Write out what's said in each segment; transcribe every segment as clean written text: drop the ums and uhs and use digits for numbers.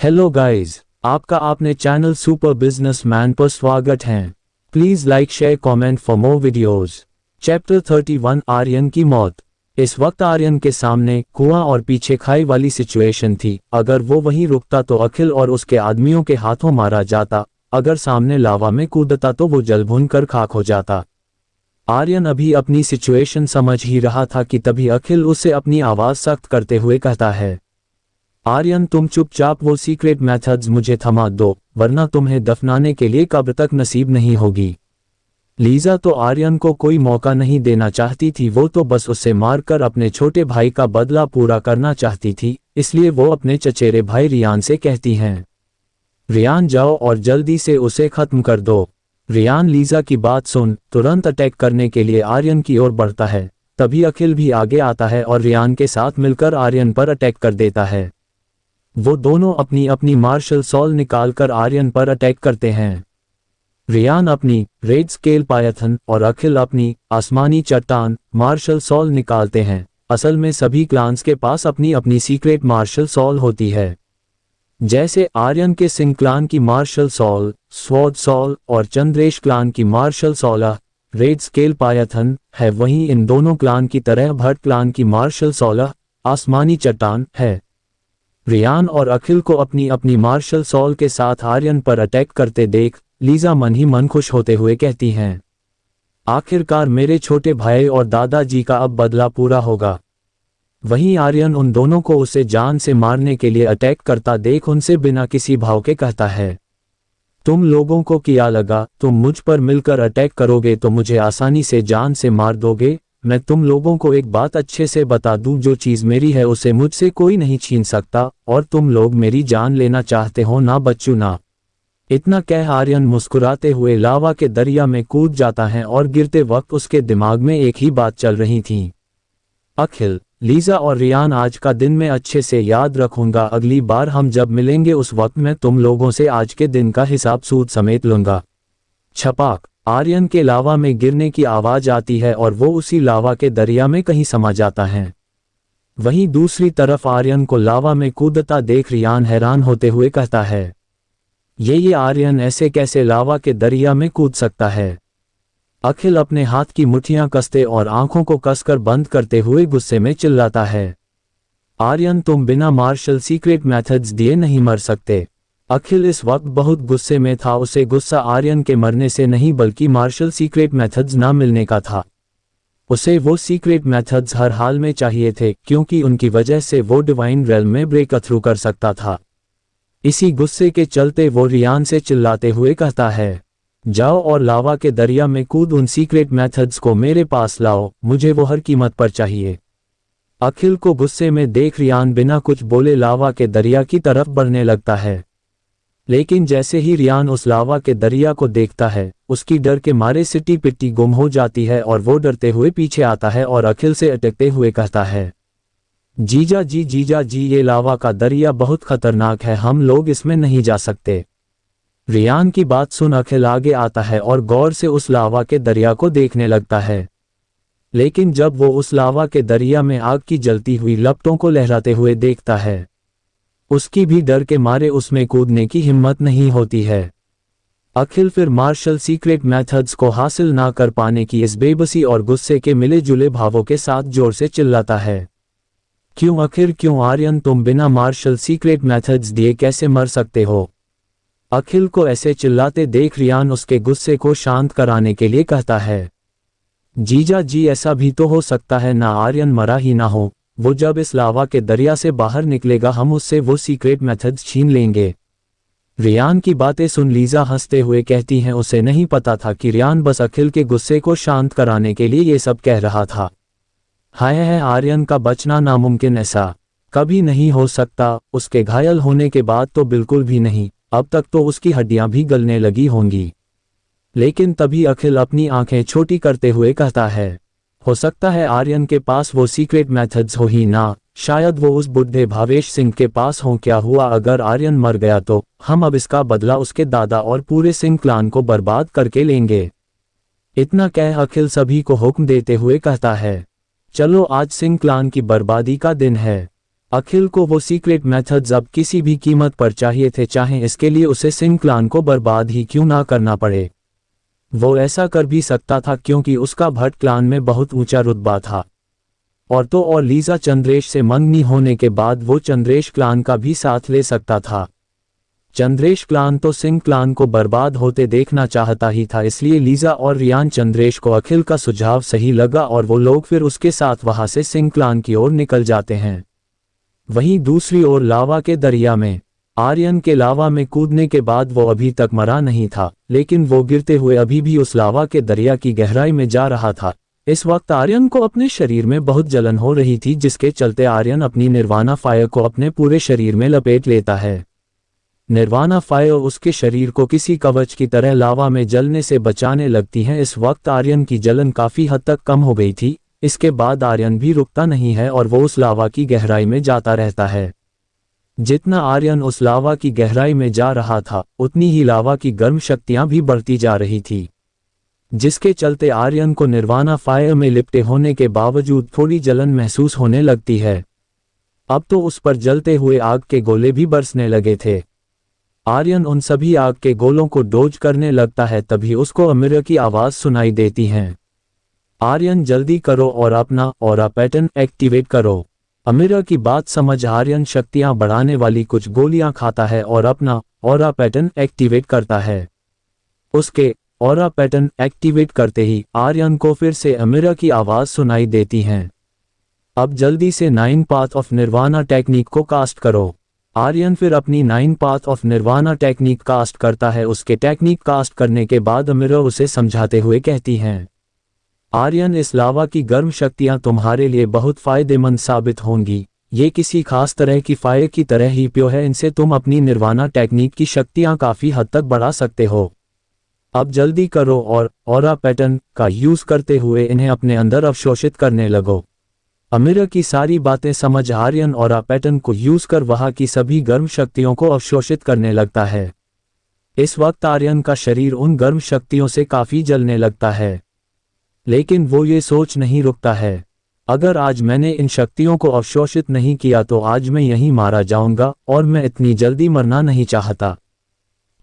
Hello guys, आपका आपने channel super businessman पर स्वागत है। Please like share comment for more videos. Chapter 31 Aryan की मौत। इस वक्त आर्यन के सामने कुआं और पीछे खाई वाली सिचुएशन थी। अगर वो वहीं रुकता तो अखिल और उसके आदमियों के हाथों मारा जाता, अगर सामने लावा में कूदता तो वो जल भून कर खाक हो जाता। आर्यन अभी अपनी सिचुएशन समझ ही रहा था कि तभी अखिल उससे अपनी आवाज सख्त करते हुए कहता है, आर्यन तुम चुपचाप वो सीक्रेट मेथड्स मुझे थमा दो, वरना तुम्हें दफनाने के लिए कब्र तक नसीब नहीं होगी। लीजा तो आर्यन को कोई मौका नहीं देना चाहती थी, वो तो बस उसे मारकर अपने छोटे भाई का बदला पूरा करना चाहती थी। इसलिए वो अपने चचेरे भाई रियान से कहती हैं, रियान जाओ और जल्दी से उसे खत्म कर दो। रियान लीजा की बात सुन तुरंत अटैक करने के लिए आर्यन की ओर बढ़ता है। तभी अखिल भी आगे आता है और रियान के साथ मिलकर आर्यन पर अटैक कर देता है। वो दोनों अपनी अपनी मार्शल सॉल निकालकर आर्यन पर अटैक करते हैं। रियान अपनी रेड स्केल पायथन और अखिल अपनी आसमानी चट्टान मार्शल सॉल निकालते हैं। असल में सभी क्लान्स के पास अपनी अपनी सीक्रेट मार्शल सॉल होती है। जैसे आर्यन के सिंह क्लान की मार्शल सॉल स्वॉर्ड सॉल और चंद्रेश क्लान की मार्शल सॉला रेड स्केल पायथन है, वहीं इन दोनों क्लान की तरह भट्ट क्लान की मार्शल सॉला आसमानी चट्टान है। रियान और अखिल को अपनी अपनी मार्शल सॉल के साथ आर्यन पर अटैक करते देख लीजा मन ही मन खुश होते हुए कहती हैं, आखिरकार मेरे छोटे भाई और दादाजी का अब बदला पूरा होगा। वहीं आर्यन उन दोनों को उसे जान से मारने के लिए अटैक करता देख उनसे बिना किसी भाव के कहता है, तुम लोगों को क्या लगा तुम मुझ पर मिलकर अटैक करोगे तो मुझे आसानी से जान से मार दोगे? मैं तुम लोगों को एक बात अच्छे से बता दूं, जो चीज मेरी है उसे मुझसे कोई नहीं छीन सकता, और तुम लोग मेरी जान लेना चाहते हो ना बच्चू ना। इतना कह आर्यन मुस्कुराते हुए लावा के दरिया में कूद जाता है और गिरते वक्त उसके दिमाग में एक ही बात चल रही थी, अखिल, लीजा और रियान आज का दिन मैं अच्छे से याद रखूंगा। अगली बार हम जब मिलेंगे उस वक्त मैं तुम लोगों से आज के दिन का हिसाब सूद समेत लूंगा। छपाक, आर्यन के लावा में गिरने की आवाज आती है और वो उसी लावा के दरिया में कहीं समा जाता है। वहीं दूसरी तरफ आर्यन को लावा में कूदता देख रियान हैरान होते हुए कहता है, ये आर्यन ऐसे कैसे लावा के दरिया में कूद सकता है? अखिल अपने हाथ की मुट्ठियां कसते और आंखों को कसकर बंद करते हुए गुस्से में चिल्लाता है, आर्यन तुम बिना मार्शल सीक्रेट मेथड्स दिए नहीं मर सकते। अखिल इस वक्त बहुत गुस्से में था। उसे गुस्सा आर्यन के मरने से नहीं बल्कि मार्शल सीक्रेट मेथड्स ना मिलने का था। उसे वो सीक्रेट मेथड्स हर हाल में चाहिए थे, क्योंकि उनकी वजह से वो डिवाइन रेल्म में ब्रेक थ्रू कर सकता था। इसी गुस्से के चलते वो रियान से चिल्लाते हुए कहता है, जाओ और लावा के दरिया में कूद उन सीक्रेट मेथड्स को मेरे पास लाओ, मुझे वो हर कीमत पर चाहिए। अखिल को गुस्से में देख रियान बिना कुछ बोले लावा के दरिया की तरफ बढ़ने लगता है। लेकिन जैसे ही रियान उस लावा के दरिया को देखता है, उसकी डर के मारे सिटी पिट्टी गुम हो जाती है और वो डरते हुए पीछे आता है और अखिल से अटकते हुए कहता है, जीजा जी ये लावा का दरिया बहुत खतरनाक है, हम लोग इसमें नहीं जा सकते। रियान की बात सुन अखिल आगे आता है और गौर से उस लावा के दरिया को देखने लगता है। लेकिन जब वो उस लावा के दरिया में आग की जलती हुई लपटों को लहराते हुए देखता है, उसकी भी डर के मारे उसमें कूदने की हिम्मत नहीं होती है। अखिल फिर मार्शल सीक्रेट मेथड्स को हासिल ना कर पाने की इस बेबसी और गुस्से के मिले जुले भावों के साथ जोर से चिल्लाता है, क्यों आखिर क्यों आर्यन तुम बिना मार्शल सीक्रेट मेथड्स दिए कैसे मर सकते हो? अखिल को ऐसे चिल्लाते देख रियान उसके गुस्से को शांत कराने के लिए कहता है, जीजा जी ऐसा भी तो हो सकता है ना आर्यन मरा ही ना हो, वो जब इस लावा के दरिया से बाहर निकलेगा हम उससे वो सीक्रेट मेथड्स छीन लेंगे। रियान की बातें सुन लीजा हंसते हुए कहती हैं, उसे नहीं पता था कि रियान बस अखिल के गुस्से को शांत कराने के लिए ये सब कह रहा था। हाय है आर्यन का बचना नामुमकिन, ऐसा कभी नहीं हो सकता, उसके घायल होने के बाद तो बिल्कुल भी नहीं, अब तक तो उसकी हड्डियां भी गलने लगी होंगी। लेकिन तभी अखिल अपनी आंखें छोटी करते हुए कहता है, हो सकता है आर्यन के पास वो सीक्रेट मेथड्स हो ही ना, शायद वो उस बुढ़े भावेश सिंह के पास हो। क्या हुआ अगर आर्यन मर गया तो हम अब इसका बदला उसके दादा और पूरे सिंह क्लान को बर्बाद करके लेंगे। इतना कह अखिल सभी को हुक्म देते हुए कहता है, चलो आज सिंह क्लान की बर्बादी का दिन है। अखिल को वो सीक्रेट मेथड्स अब किसी भी कीमत पर चाहिए थे, चाहे इसके लिए उसे सिंह क्लान को बर्बाद ही क्यों ना करना पड़े। वो ऐसा कर भी सकता था क्योंकि उसका भट्ट क्लान में बहुत ऊंचा रुतबा था। और लीजा चंद्रेश से मंगनी होने के बाद वो चंद्रेश क्लान का भी साथ ले सकता था। चंद्रेश क्लान तो सिंह क्लान को बर्बाद होते देखना चाहता ही था, इसलिए लीजा और रियान चंद्रेश को अखिल का सुझाव सही लगा और वो लोग फिर उसके साथ वहां से सिंह क्लान की ओर निकल जाते हैं। वहीं दूसरी ओर लावा के दरिया में आर्यन के लावा में कूदने के बाद वो अभी तक मरा नहीं था, लेकिन वो गिरते हुए अभी भी उस लावा के दरिया की गहराई में जा रहा था। इस वक्त आर्यन को अपने शरीर में बहुत जलन हो रही थी, जिसके चलते आर्यन अपनी निर्वाणा फायर को अपने पूरे शरीर में लपेट लेता है। निर्वाणा फायर उसके शरीर को किसी कवच की तरह लावा में जलने से बचाने लगती है। इस वक्त आर्यन की जलन काफी हद तक कम हो गई थी। इसके बाद आर्यन भी रुकता नहीं है और वो उस लावा की गहराई में जाता रहता है। जितना आर्यन उस लावा की गहराई में जा रहा था, उतनी ही लावा की गर्म शक्तियां भी बढ़ती जा रही थी, जिसके चलते आर्यन को निर्वाणा फायर में लिपटे होने के बावजूद थोड़ी जलन महसूस होने लगती है। अब तो उस पर जलते हुए आग के गोले भी बरसने लगे थे। आर्यन उन सभी आग के गोलों को डोज करने लगता है, तभी उसको अमिरा की आवाज सुनाई देती है। आर्यन जल्दी करो और अपना ऑरा पैटर्न एक्टिवेट करो। अमिरा की बात समझ आर्यन शक्तियां बढ़ाने वाली कुछ गोलियां खाता है और अपना ऑरा पैटर्न एक्टिवेट करता है। उसके ऑरा पैटर्न एक्टिवेट करते ही आर्यन को फिर से अमिरा की आवाज सुनाई देती है। अब जल्दी से 9 पाथ ऑफ निर्वाणा टेक्निक को कास्ट करो। आर्यन फिर अपनी 9 path of nirvana technique cast करता है। उसके टेक्निक कास्ट करने के बाद अमिरा उसे समझाते हुए कहती हैं, आर्यन, इस लावा की गर्म शक्तियां तुम्हारे लिए बहुत फायदेमंद साबित होंगी। ये किसी खास तरह की फायर की तरह ही प्योर है, इनसे तुम अपनी निर्वाणा टेक्निक की शक्तियां काफी हद तक बढ़ा सकते हो। अब जल्दी करो और ऑरा पैटर्न का यूज करते हुए इन्हें अपने अंदर अवशोषित करने लगो। अमिरा की सारी बातें समझ आर्यन ऑरा पैटर्न को यूज कर वहां की सभी गर्म शक्तियों को अवशोषित करने लगता है। इस वक्त आर्यन का शरीर उन गर्म शक्तियों से काफी जलने लगता है, लेकिन वो ये सोच नहीं रुकता है, अगर आज मैंने इन शक्तियों को अवशोषित नहीं किया तो आज मैं यहीं मारा जाऊंगा और मैं इतनी जल्दी मरना नहीं चाहता।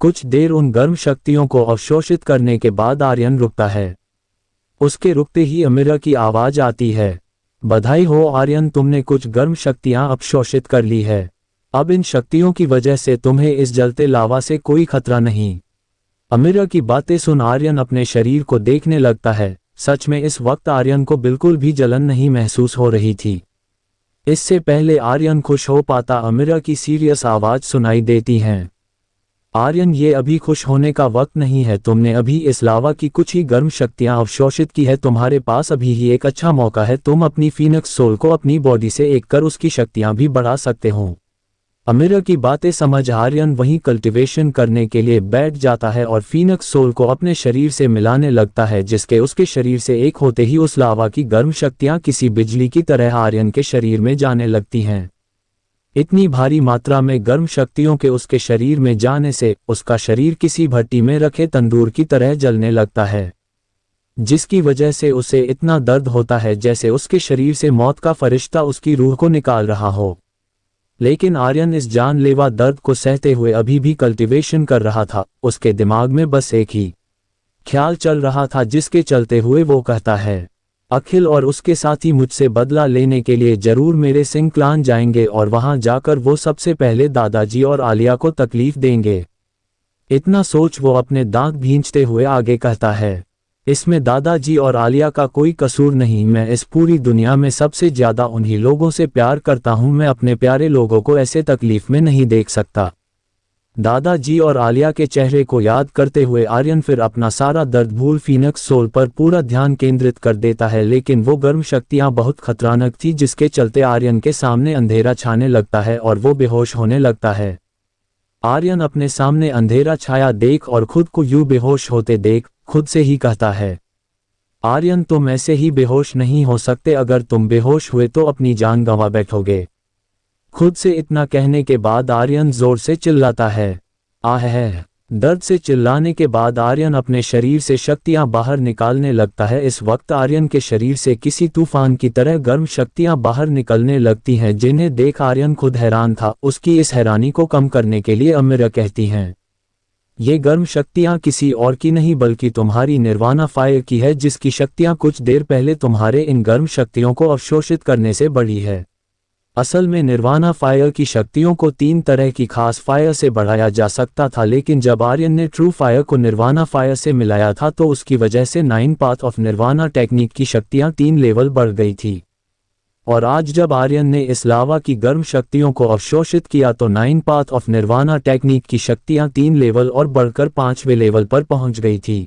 कुछ देर उन गर्म शक्तियों को अवशोषित करने के बाद आर्यन रुकता है। उसके रुकते ही अमिरा की आवाज आती है, बधाई हो आर्यन, तुमने कुछ गर्म शक्तियां अवशोषित कर ली है। अब इन शक्तियों की वजह से तुम्हें इस जलते लावा से कोई खतरा नहीं। अमिरा की बातें सुन आर्यन अपने शरीर को देखने लगता है। सच में इस वक्त आर्यन को बिल्कुल भी जलन नहीं महसूस हो रही थी। इससे पहले आर्यन खुश हो पाता, अमिरा की सीरियस आवाज सुनाई देती है, आर्यन, ये अभी खुश होने का वक्त नहीं है। तुमने अभी इस लावा की कुछ ही गर्म शक्तियां अवशोषित की है। तुम्हारे पास अभी ही एक अच्छा मौका है। तुम अपनी फीनिक्स सोल को अपनी बॉडी से एक कर उसकी शक्तियां भी बढ़ा सकते हो। अमिरा की बातें समझ आर्यन वहीं कल्टीवेशन करने के लिए बैठ जाता है और फीनिक्स सोल को अपने शरीर से मिलाने लगता है, जिसके उसके शरीर से एक होते ही उस लावा की गर्म शक्तियां किसी बिजली की तरह आर्यन के शरीर में जाने लगती हैं। इतनी भारी मात्रा में गर्म शक्तियों के उसके शरीर में जाने से उसका शरीर किसी भट्टी में रखे तंदूर की तरह जलने लगता है, जिसकी वजह से उसे इतना दर्द होता है जैसे उसके शरीर से मौत का फरिश्ता उसकी रूह को निकाल रहा हो। लेकिन आर्यन इस जानलेवा दर्द को सहते हुए अभी भी कल्टीवेशन कर रहा था। उसके दिमाग में बस एक ही ख्याल चल रहा था, जिसके चलते हुए वो कहता है, अखिल और उसके साथी मुझसे बदला लेने के लिए जरूर मेरे सिंह क्लान जाएंगे और वहां जाकर वो सबसे पहले दादाजी और आलिया को तकलीफ देंगे। इतना सोच वो अपने दांत भींचते हुए आगे कहता है, इसमें दादाजी और आलिया का कोई कसूर नहीं। मैं इस पूरी दुनिया में सबसे ज्यादा उन्हीं लोगों से प्यार करता हूं। मैं अपने प्यारे लोगों को ऐसे तकलीफ में नहीं देख सकता। दादाजी और आलिया के चेहरे को याद करते हुए आर्यन फिर अपना सारा दर्द भूल फीनिक्स सोल पर पूरा ध्यान केंद्रित कर देता है। लेकिन वो गर्म शक्तियां बहुत खतरनाक थी, जिसके चलते आर्यन के सामने अंधेरा छाने लगता है और वो बेहोश होने लगता है। आर्यन अपने सामने अंधेरा छाया देख और खुद को यूं बेहोश होते देख खुद से ही कहता है, आर्यन, तुम ऐसे ही बेहोश नहीं हो सकते। अगर तुम बेहोश हुए तो अपनी जान गंवा बैठोगे। खुद से इतना कहने के बाद आर्यन जोर से चिल्लाता है, आह है। दर्द से चिल्लाने के बाद आर्यन अपने शरीर से शक्तियां बाहर निकालने लगता है। इस वक्त आर्यन के शरीर से किसी तूफान की तरह गर्म शक्तियां बाहर निकलने लगती हैं, जिन्हें देख आर्यन खुद हैरान था। उसकी इस हैरानी को कम करने के लिए अमीरा कहती हैं, ये गर्म शक्तियां किसी और की नहीं बल्कि तुम्हारी निर्वाणा फायर की है, जिसकी शक्तियां कुछ देर पहले तुम्हारे इन गर्म शक्तियों को अवशोषित करने से बढ़ी है। असल में निर्वाणा फायर की शक्तियों को 3 तरह की खास फायर से बढ़ाया जा सकता था, लेकिन जब आर्यन ने ट्रू फायर को निर्वाणा फायर से मिलाया था तो उसकी वजह से 9 पाथ ऑफ निर्वाणा टेक्निक की शक्तियां 3 लेवल बढ़ गई थी। और आज जब आर्यन ने इस लावा की गर्म शक्तियों को अवशोषित किया तो 9 पाथ ऑफ निर्वाणा टेक्निक की शक्तियां 3 लेवल और बढ़कर 5वें लेवल पर पहुंच गई थी,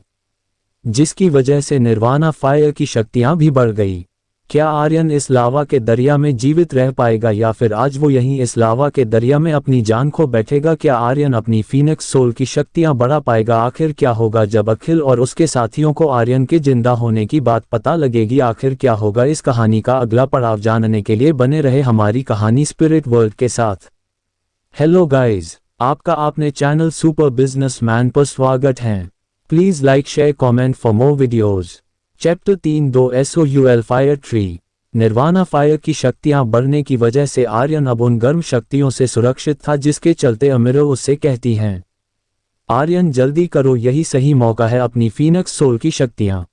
जिसकी वजह से निर्वाणा फायर की शक्तियां भी बढ़ गई। क्या आर्यन इस लावा के दरिया में जीवित रह पाएगा या फिर आज वो यहीं इस लावा के दरिया में अपनी जान खो बैठेगा? क्या आर्यन अपनी फीनिक्स सोल की शक्तियां बढ़ा पाएगा? आखिर क्या होगा जब अखिल और उसके साथियों को आर्यन के जिंदा होने की बात पता लगेगी? आखिर क्या होगा? इस कहानी का अगला पड़ाव जानने के लिए बने रहे हमारी कहानी स्पिरिट वर्ल्ड के साथ। हेलो गाइज, आपका आपने चैनल सुपर बिजनेसमैन पर स्वागत है। Please like share comment for more videos. Chapter 3 2 SOUL fire tree. Nirvana fire की शक्तियां बढ़ने की वजह से आर्यन अब उन गर्म शक्तियों से सुरक्षित था, जिसके चलते अमीरा उससे कहती हैं, आर्यन जल्दी करो, यही सही मौका है अपनी फीनिक्स सोल की शक्तियां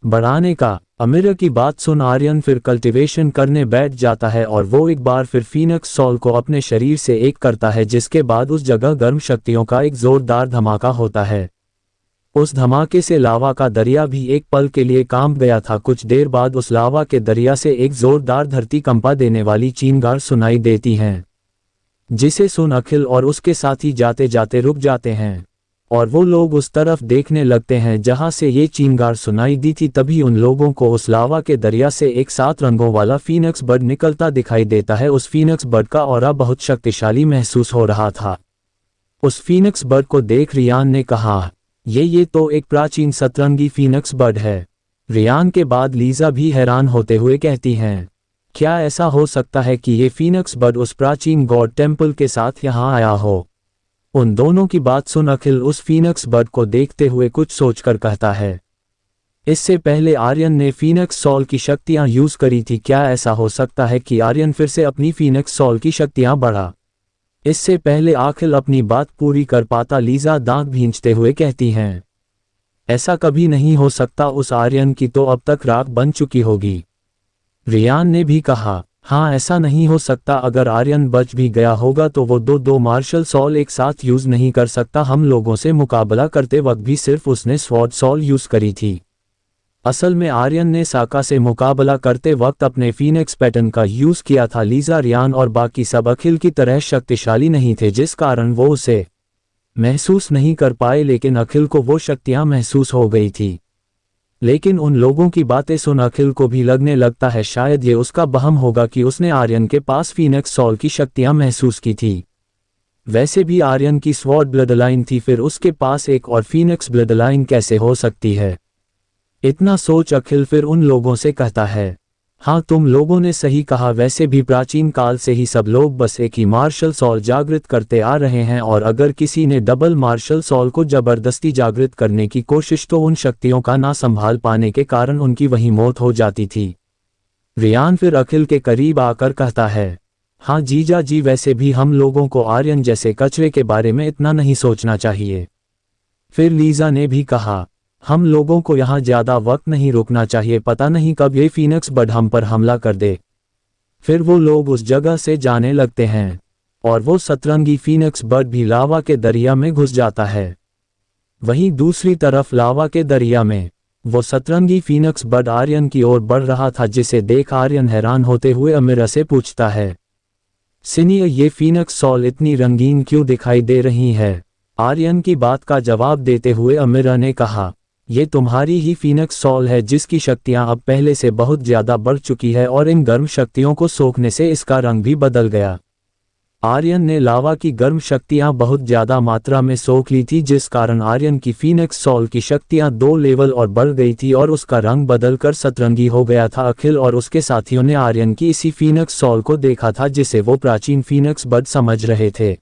बढ़ाने का। अमीरा की बात सुन आर्यन फिर कल्टीवेशन करने बैठ जाता है और वो एक बार फिर फीनिक्स सोल को अपने शरीर से एक करता है, जिसके बाद उस जगह गर्म शक्तियों का एक जोरदार धमाका होता है। उस धमाके से लावा का दरिया भी एक पल के लिए कांप गया था। कुछ देर बाद उस लावा के दरिया से एक जोरदार धरती कंपा देने वाली चींगार सुनाई देती हैं, जिसे सुन अखिल और उसके साथी जाते जाते रुक जाते हैं और वो लोग उस तरफ देखने लगते हैं जहां से ये चींगार सुनाई दी थी। तभी उन लोगों को उस लावा के दरिया से एक 7 रंगों वाला फीनिक्स बर्ड निकलता दिखाई देता है। उस फीनिक्स बर्ड का ऑरा बहुत शक्तिशाली महसूस हो रहा था। उस फीनिक्स बर्ड को देख रियान ने कहा, ये तो एक प्राचीन सतरंगी फीनिक्स बर्ड है। रियान के बाद लीजा भी हैरान होते हुए कहती हैं, क्या ऐसा हो सकता है कि ये फीनिक्स बर्ड उस प्राचीन गॉड टेम्पल के साथ यहाँ आया हो? उन दोनों की बात सुन अखिल उस फीनिक्स बर्ड को देखते हुए कुछ सोचकर कहता है, इससे पहले आर्यन ने फीनिक्स सोल की शक्तियां यूज करी थी। क्या ऐसा हो सकता है कि आर्यन फिर से अपनी फीनिक्स सोल की शक्तियां बढ़ा? इससे पहले अखिल अपनी बात पूरी कर पाता, लीजा दांत भींचते हुए कहती हैं, ऐसा कभी नहीं हो सकता, उस आर्यन की तो अब तक राख बन चुकी होगी। रियान ने भी कहा, हाँ ऐसा नहीं हो सकता, अगर आर्यन बच भी गया होगा तो वो दो मार्शल सोल एक साथ यूज नहीं कर सकता। हम लोगों से मुकाबला करते वक्त भी सिर्फ उसने स्वॉर्ड सोल यूज करी थी। असल में आर्यन ने साका से मुकाबला करते वक्त अपने फीनिक्स पैटर्न का यूज किया था। लीजा, रियान और बाकी सब अखिल की तरह शक्तिशाली नहीं थे, जिस कारण वो उसे महसूस नहीं कर पाए, लेकिन अखिल को वो शक्तियां महसूस हो गई थी। लेकिन उन लोगों की बातें सुन अखिल को भी लगने लगता है शायद ये उसका वहम होगा कि उसने आर्यन के पास फीनिक्स सोल की शक्तियां महसूस की थी। वैसे भी आर्यन की स्वॉर्ड ब्लड लाइन थी, फिर उसके पास एक और फीनिक्स ब्लड लाइन कैसे हो सकती है? इतना सोच अखिल फिर उन लोगों से कहता है, हाँ तुम लोगों ने सही कहा, वैसे भी प्राचीन काल से ही सब लोग बस एक ही मार्शल सोल जागृत करते आ रहे हैं, और अगर किसी ने डबल मार्शल सोल को जबरदस्ती जागृत करने की कोशिश तो उन शक्तियों का ना संभाल पाने के कारण उनकी वही मौत हो जाती थी। रियान फिर अखिल के करीब आकर कहता है, हाँ जीजा जी, वैसे भी हम लोगों को आर्यन जैसे कचरे के बारे में इतना नहीं सोचना चाहिए। फिर लीजा ने भी कहा, हम लोगों को यहाँ ज्यादा वक्त नहीं रुकना चाहिए, पता नहीं कब ये फीनिक्स बर्ड हम पर हमला कर दे। फिर वो लोग उस जगह से जाने लगते हैं और वो सतरंगी फीनिक्स बर्ड भी लावा के दरिया में घुस जाता है। वहीं दूसरी तरफ लावा के दरिया में वो सतरंगी फीनिक्स बर्ड आर्यन की ओर बढ़ रहा था, जिसे देख आर्यन हैरान होते हुए अमीरा से पूछता है, सीनियर ये फीनिक्स सोल इतनी रंगीन क्यों दिखाई दे रही है? आर्यन की बात का जवाब देते हुए अमीरा ने कहा, ये तुम्हारी ही फीनिक्स सोल है, जिसकी शक्तियां अब पहले से बहुत ज्यादा बढ़ चुकी है और इन गर्म शक्तियों को सोखने से इसका रंग भी बदल गया। आर्यन ने लावा की गर्म शक्तियां बहुत ज्यादा मात्रा में सोख ली थी, जिस कारण आर्यन की फीनिक्स सोल की शक्तियां 2 लेवल और बढ़ गई थी और उसका रंग बदलकर सतरंगी हो गया था। अखिल और उसके साथियों ने आर्यन की इसी फीनिक्स सोल को देखा था, जिसे वो प्राचीन फीनिक्स बर्ड समझ रहे थे।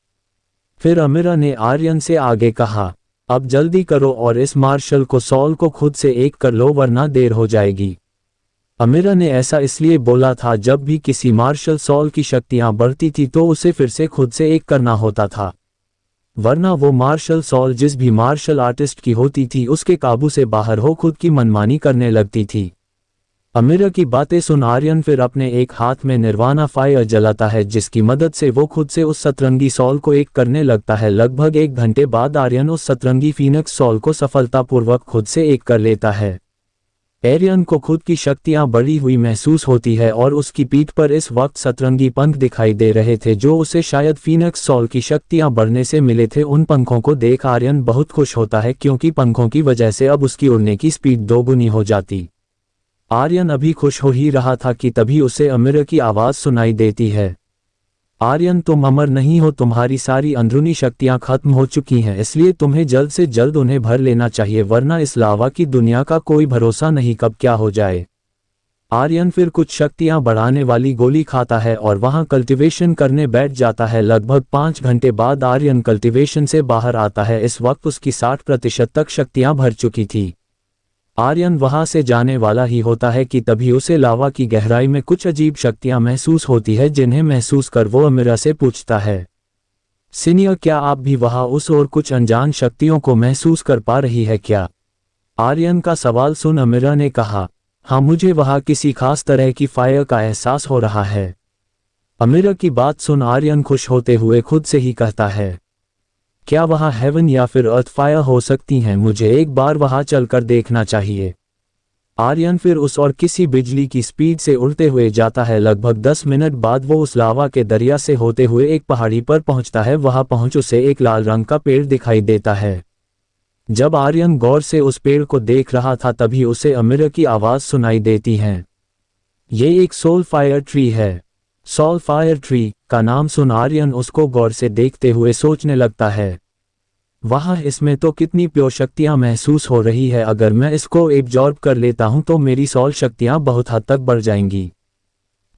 फिर अमीरा ने आर्यन से आगे कहा, अब जल्दी करो और इस मार्शल को सॉल को खुद से एक कर लो वरना देर हो जाएगी। अमीरा ने ऐसा इसलिए बोला था जब भी किसी मार्शल सॉल की शक्तियां बढ़ती थी तो उसे फिर से खुद से एक करना होता था, वरना वो मार्शल सॉल जिस भी मार्शल आर्टिस्ट की होती थी उसके काबू से बाहर हो खुद की मनमानी करने लगती थी। अमीरा की बातें सुन आर्यन फिर अपने एक हाथ में निर्वाणा फायर जलाता है जिसकी मदद से वो खुद से उस सतरंगी सॉल को एक करने लगता है। लगभग 1 घंटे बाद आर्यन उस सतरंगी फीनिक्स सॉल को सफलतापूर्वक खुद से एक कर लेता है। आर्यन को खुद की शक्तियां बढ़ी हुई महसूस होती है और उसकी पीठ पर इस वक्त सतरंगी पंख दिखाई दे रहे थे जो उसे शायद फीनिक्स सॉल की शक्तियां बढ़ने से मिले थे। उन पंखों को देख आर्यन बहुत खुश होता है क्योंकि पंखों की वजह से अब उसकी उड़ने की स्पीड दोगुनी हो जाती। आर्यन अभी खुश हो ही रहा था कि तभी उसे अमीरा की आवाज सुनाई देती है, आर्यन तुम अमर नहीं हो, तुम्हारी सारी अंदरूनी शक्तियां खत्म हो चुकी हैं, इसलिए तुम्हें जल्द से जल्द उन्हें भर लेना चाहिए वरना इस लावा की दुनिया का कोई भरोसा नहीं कब क्या हो जाए। आर्यन फिर कुछ शक्तियां बढ़ाने वाली गोली खाता है और वहां कल्टीवेशन करने बैठ जाता है। लगभग 5 घंटे बाद आर्यन कल्टीवेशन से बाहर आता है। इस वक्त उसकी 60% तक शक्तियां भर चुकी थी। आर्यन वहां से जाने वाला ही होता है कि तभी उसे लावा की गहराई में कुछ अजीब शक्तियां महसूस होती है जिन्हें महसूस कर वो अमीरा से पूछता है, सीनियर क्या आप भी वहां उस और कुछ अनजान शक्तियों को महसूस कर पा रही है क्या? आर्यन का सवाल सुन अमीरा ने कहा, हाँ मुझे वहां किसी खास तरह की फायर का एहसास हो रहा है। अमीरा की बात सुन आर्यन खुश होते हुए खुद से ही कहता है, क्या वहां हेवन या फिर अर्थ फायर हो सकती हैं? मुझे एक बार वहां चलकर देखना चाहिए। आर्यन फिर उस और किसी बिजली की स्पीड से उड़ते हुए जाता है। लगभग 10 मिनट बाद वो उस लावा के दरिया से होते हुए एक पहाड़ी पर पहुंचता है। वहां पहुंच उसे एक लाल रंग का पेड़ दिखाई देता है। जब आर्यन गौर से उस पेड़ को देख रहा था तभी उसे अमीरा की आवाज सुनाई देती है, ये एक सोल फायर ट्री है। सोल फायर ट्री का नाम सुन आर्यन उसको गौर से देखते हुए सोचने लगता है, वाह इसमें तो कितनी प्योर शक्तियां महसूस हो रही है, अगर मैं इसको एब्जॉर्ब कर लेता हूं तो मेरी सोल शक्तियां बहुत हद तक बढ़ जाएंगी,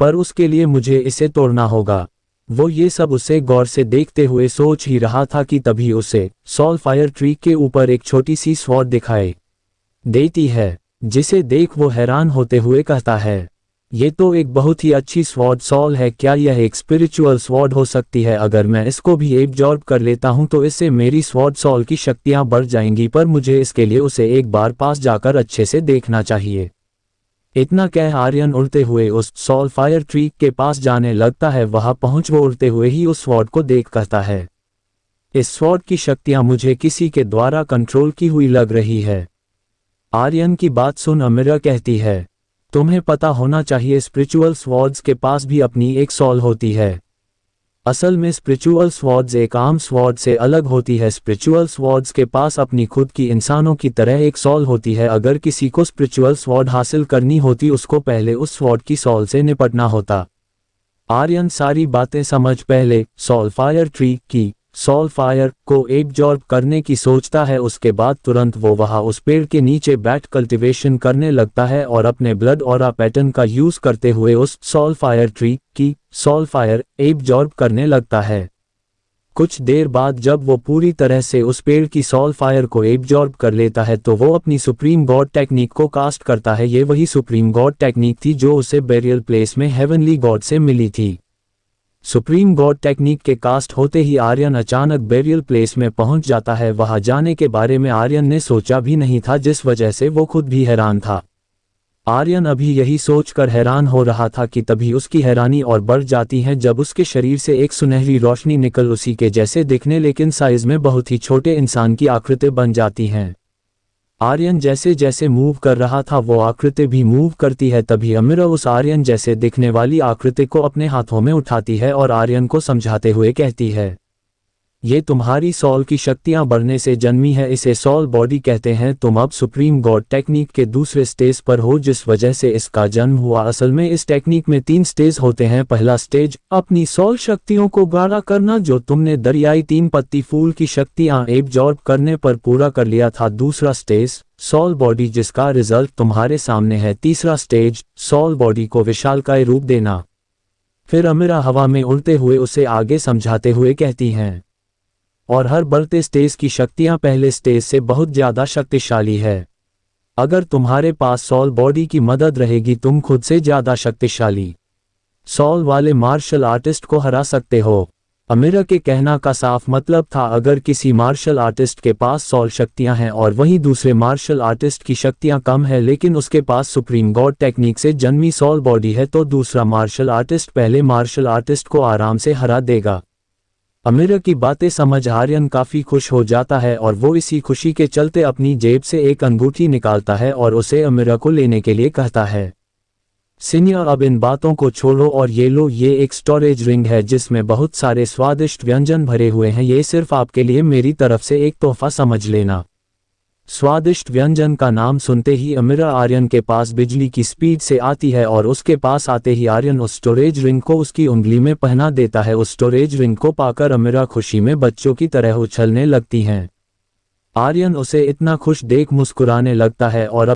पर उसके लिए मुझे इसे तोड़ना होगा। वो ये सब उसे गौर से देखते हुए सोच ही रहा था कि तभी उसे सोल फायर ट्री के ऊपर एक छोटी सी स्वॉर्ड दिखाई देती है, जिसे देख वो हैरान होते हुए कहता है, ये तो एक बहुत ही अच्छी स्वॉर्ड सॉल है, क्या यह एक स्पिरिचुअल स्वॉर्ड हो सकती है? अगर मैं इसको भी एब्जॉर्ब कर लेता हूं तो इससे मेरी स्वॉर्ड सॉल की शक्तियां बढ़ जाएंगी, पर मुझे इसके लिए उसे एक बार पास जाकर अच्छे से देखना चाहिए। इतना कह आर्यन उड़ते हुए उस सोल फायर ट्री के पास जाने लगता है। वहां पहुंच वो उड़ते हुए ही उस स्वॉर्ड को देख कहता है, इस स्वॉर्ड की शक्तियां मुझे किसी के द्वारा कंट्रोल की हुई लग रही है। आर्यन की बात सुन अमीरा कहती है, तुम्हें पता होना चाहिए स्पिरिचुअल स्वॉर्ड्स के पास भी अपनी एक सोल होती है। असल में स्पिरिचुअल स्वॉर्ड्स एक आम स्वॉर्ड से अलग होती है। स्पिरिचुअल स्वॉर्ड्स के पास अपनी खुद की इंसानों की तरह एक सोल होती है। अगर किसी को स्पिरिचुअल स्वॉर्ड हासिल करनी होती उसको पहले उस स्वॉर्ड की सोल से निपटना होता। आर्यन सारी बातें समझ पहले सोल फायर ट्री की सोल फायर को एब्जॉर्ब करने की सोचता है। उसके बाद तुरंत वो वहां उस पेड़ के नीचे बैठ कल्टीवेशन करने लगता है और अपने ब्लड ऑरा पैटर्न का यूज करते हुए उस सोल फायर ट्री की सोल फायर एब्जॉर्ब करने लगता है। कुछ देर बाद जब वो पूरी तरह से उस पेड़ की सोल फायर को एब्जॉर्ब कर लेता है तो वो अपनी सुप्रीम गॉड टेक्निक को कास्ट करता है। ये वही सुप्रीम गॉड टेक्निक थी जो उसे बेरियल प्लेस में हेवनली गॉड से मिली थी। सुप्रीम गॉड टेक्निक के कास्ट होते ही आर्यन अचानक बेरियल प्लेस में पहुंच जाता है। वहां जाने के बारे में आर्यन ने सोचा भी नहीं था, जिस वजह से वो खुद भी हैरान था। आर्यन अभी यही सोचकर हैरान हो रहा था कि तभी उसकी हैरानी और बढ़ जाती है जब उसके शरीर से एक सुनहरी रोशनी निकल उसी के जैसे दिखने लेकिन साइज में बहुत ही छोटे इंसान की आकृति बन जाती हैं। आर्यन जैसे जैसे मूव कर रहा था वो आकृति भी मूव करती है। तभी अमीरा उस आर्यन जैसे दिखने वाली आकृति को अपने हाथों में उठाती है और आर्यन को समझाते हुए कहती है, ये तुम्हारी सोल की शक्तियां बढ़ने से जन्मी है, इसे सोल बॉडी कहते हैं। तुम अब सुप्रीम गॉड टेक्निक के दूसरे स्टेज पर हो जिस वजह से इसका जन्म हुआ। असल में इस टेक्निक में 3 स्टेज होते हैं। पहला स्टेज अपनी सोल शक्तियों को गाढ़ा करना, जो तुमने दरियाई 3 पत्ती फूल की शक्तियां एब्जॉर्ब करने पर पूरा कर लिया था। दूसरा स्टेज सोल बॉडी, जिसका रिजल्ट तुम्हारे सामने है। तीसरा स्टेज सोल बॉडी को विशालकाय रूप देना। फिर अमीरा हवा में उड़ते हुए उसे आगे समझाते हुए कहती हैं, और हर बढ़ते स्टेज की शक्तियां पहले स्टेज से बहुत ज्यादा शक्तिशाली है। अगर तुम्हारे पास सॉल बॉडी की मदद रहेगी तुम खुद से ज्यादा शक्तिशाली सॉल वाले मार्शल आर्टिस्ट को हरा सकते हो। अमीरा के कहना का साफ मतलब था, अगर किसी मार्शल आर्टिस्ट के पास सॉल शक्तियां हैं और वहीं दूसरे मार्शल आर्टिस्ट की शक्तियां कम है लेकिन उसके पास सुप्रीम गॉड टेक्निक से जन्मी सॉल बॉडी है, तो दूसरा मार्शल आर्टिस्ट पहले मार्शल आर्टिस्ट को आराम से हरा देगा। अमीरा की बातें समझ आर्यन काफी खुश हो जाता है और वो इसी खुशी के चलते अपनी जेब से एक अंगूठी निकालता है और उसे अमीरा को लेने के लिए कहता है। सीनियर, अब इन बातों को छोड़ो और ये लो, ये एक स्टोरेज रिंग है जिसमें बहुत सारे स्वादिष्ट व्यंजन भरे हुए हैं, ये सिर्फ आपके लिए मेरी तरफ से एक तोहफा समझ लेना। स्वादिष्ट व्यंजन का नाम सुनते ही अमीरा आर्यन के पास बिजली की स्पीड से आती है और उसके पास आते ही आर्यन उस स्टोरेज रिंग को उसकी उंगली में पहना देता है। उस स्टोरेज रिंग को पाकर अमीरा खुशी में बच्चों की तरह उछलने लगती हैं। आर्यन उसे इतना खुश देख मुस्कुराने लगता है और